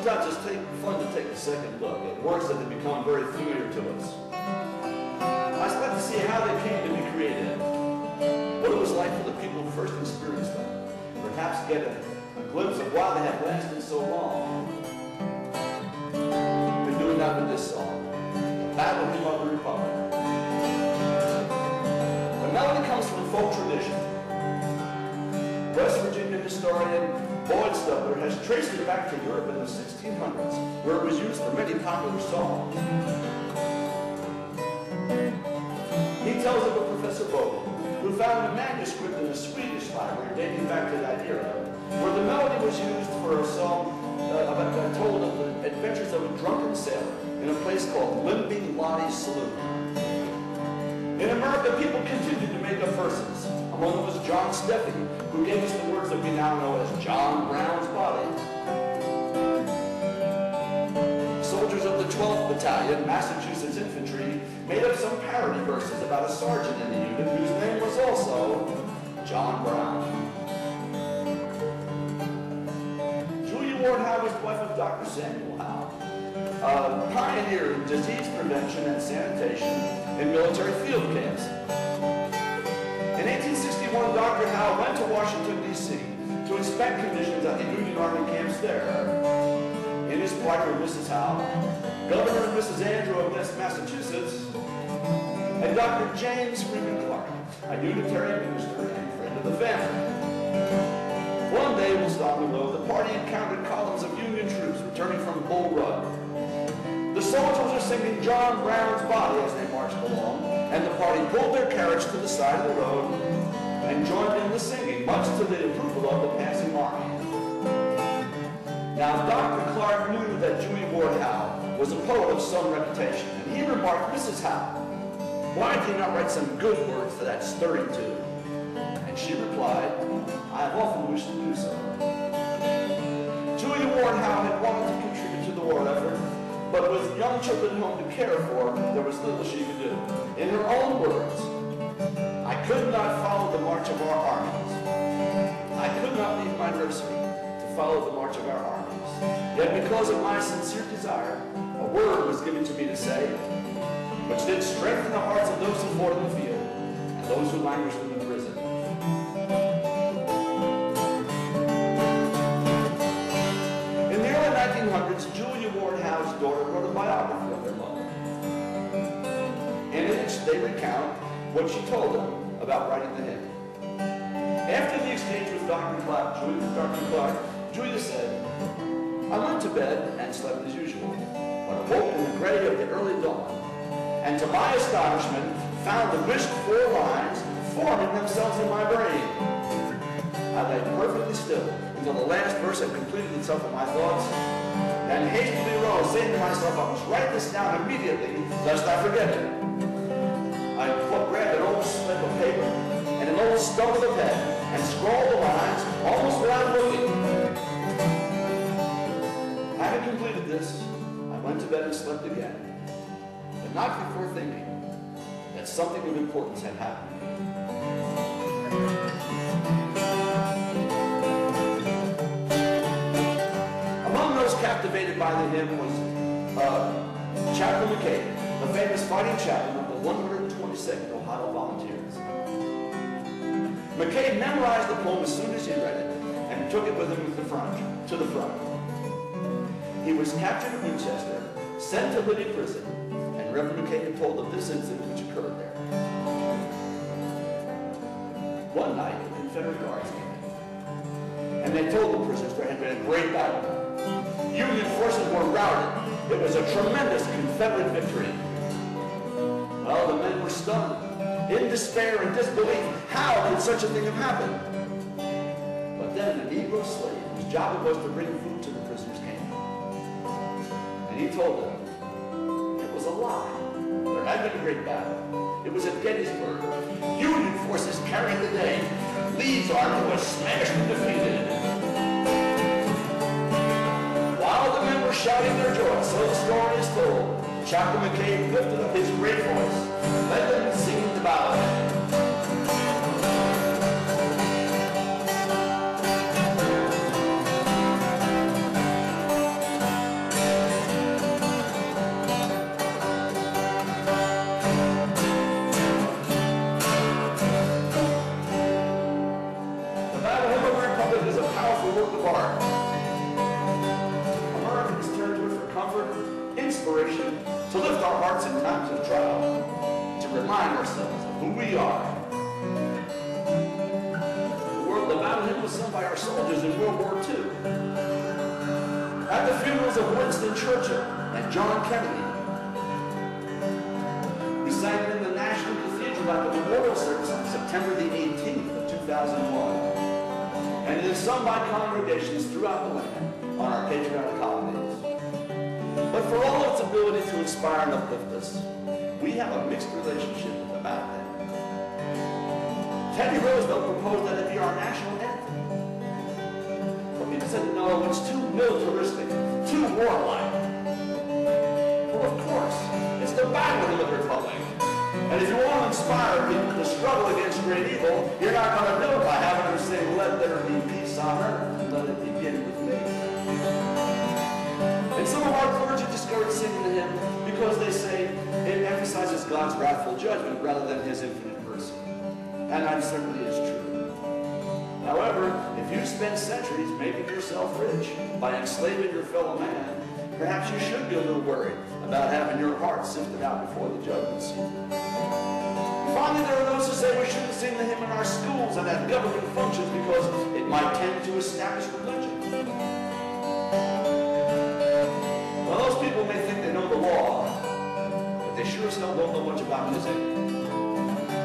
not just fun to take a second look at works that have become very familiar to us. I'd like to see how they came to be created, what it was like for the people who first experienced them, perhaps get a glimpse of why they have lasted so long. We're doing that with this song, Battle Hymn of the Republic. The melody comes from folk tradition. West Virginia historian Boyd Stubler has traced it back to Europe in the 1600s, where it was used for many popular songs. He tells of a Professor Bode, who found a manuscript in a Swedish library dating back to that era, where the melody was used for a song told of the adventures of a drunken sailor in a place called Limping Lottie's Saloon. In America, people continued to make up verses. Among them was John Steffi, who gave us the words that we now know as John Brown's Body. Soldiers of the 12th Battalion, Massachusetts Infantry, made up some parody verses about a sergeant in the unit whose name was also John Brown. Julia Ward Howe was the wife of Dr. Samuel Howe, a pioneer in disease prevention and sanitation in military field camps. In 1861, Dr. Howe went to Washington, D.C. to inspect conditions at the Union Army camps there. In his partner, Mrs. Howe, Governor and Mrs. Andrew of Massachusetts, and Dr. James Freeman Clark, a Unitarian minister and friend of the family. One day, while stopping below, the party encountered columns of Union troops returning from Bull Run. The soldiers were singing John Brown's Body as they marched along, and the party pulled their carriage to the side of the road and joined in the singing, much to the approval of the passing army. Now, Dr. Clark knew that Julia Ward Howe was a poet of some reputation, and he remarked, "Mrs. Howe, why did you not write some good words for that stirring tune?" And she replied, "I have often wished to do so." Julia Ward Howe had wanted to contribute to the war effort, but with young children at home to care for, there was little she could do. In her own words, "I could not follow the march of our armies. I could not leave my nursery to follow the march of our armies. Yet because of my sincere desire, a word was given to me to say, which did strengthen the hearts of those who fought in the field and those who languished in the prison." In the early 1900s, Julia Ward Howe's daughter wrote a biography of their mother. In it, they recount what she told them about writing the hymn. After the exchange with Dr. Clark, Julia said, "I went to bed and slept as usual, but awoke in the gray of the early dawn, and to my astonishment found the wished-for lines forming themselves in my brain. I lay perfectly still until the last verse had completed itself in my thoughts, then hastily rose, saying to myself, I must write this down immediately, lest I forget it. I grabbed an old slip of paper and an old stump of a pen and scrawled the lines almost without looking. Having completed this, I went to bed and slept again, but not before thinking that something of importance had happened. Among those captivated by the hymn was Chaplain McCabe, the famous fighting chaplain of the 122nd Ohio Volunteers. McCabe memorized the poem as soon as he read it and took it with him to the front. He was captured at Winchester, sent to Liddy Prison, and Reverend McCabe told of this incident which occurred there. One night, the Confederate Guards came in, and they told the prisoners there had been a great battle. Union forces were routed. It was a tremendous Confederate victory. Well, the men were stunned, in despair and disbelief. How could such a thing have happened? But then a Negro slave, whose job it was to bring food to the prisoners, came. And he told them it was a lie. There had been a great battle. It was at Gettysburg. Union forces carried the day. Lee's army was smashed and defeated. While the men were shouting their joy, so the story is told, Chaplain McCabe lifted up his great voice, led them singing the ballad. heart. Americans turn to it for comfort, inspiration, to lift our hearts in times of trial, to remind ourselves of who we are. The battle hymn was sung by our soldiers in World War II. At the funerals of Winston Churchill and John Kennedy. We sang it in the National Cathedral at the memorial service on September the 18th of 2001. And it is sung by congregations throughout the land on our patriotic holidays. But for all its ability to inspire and uplift us, we have a mixed relationship with the battle hymn. Teddy Roosevelt proposed that it be our national anthem. But people said, no, it's too militaristic, too warlike. Well, of course, it's the battle of the Republic. And if you want to inspire people to struggle against great evil, you're not going to do it by having them say, let there be peace on earth, and let it begin with me. And some of our clergy discourage singing the hymn because they say it emphasizes God's wrathful judgment rather than his infinite mercy. And that certainly is true. However, if you spend centuries making yourself rich by enslaving your fellow man, perhaps you should be a little worried about having your heart sifted out before the judgment seat. Finally, there are those who say we shouldn't sing the hymn in our schools and at government functions because it might tend to establish religion. Well, those people may think they know the law, but they sure as hell don't know much about music.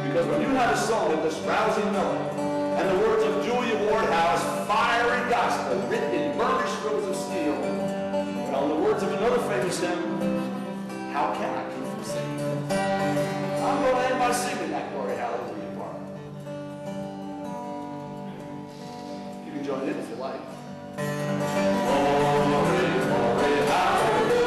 Because when you have a song with this rousing melody and the words of Julia Ward Howe's fiery gospel written in burnished strokes of steel, well, in the words of another famous hymn, how can I keep from singing? I'm going to end by singing that Glory Hallelujah part. You can join in if you like. Glory, glory, hallelujah.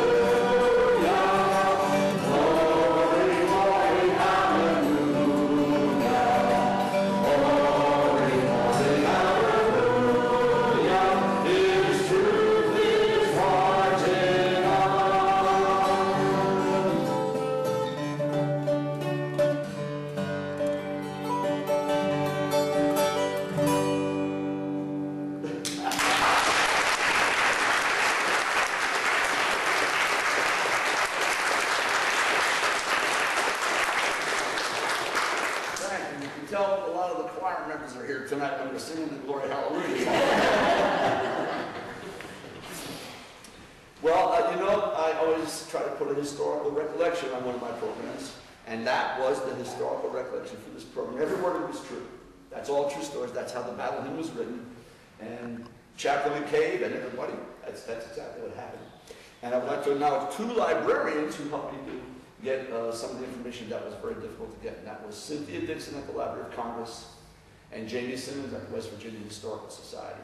Tonight when we're singing the Glory Hallelujah song. Well, you know, I always try to put a historical recollection on one of my programs, and that was the historical recollection for this program. Every word of it was true. That's all true stories. That's how the battle hymn was written. And Chaplain McCabe and everybody, that's exactly what happened. And I would like to acknowledge two librarians who helped me to get some of the information that was very difficult to get, and that was Cynthia Dixon at the Library of Congress and Jamie Simmons at the West Virginia Historical Society.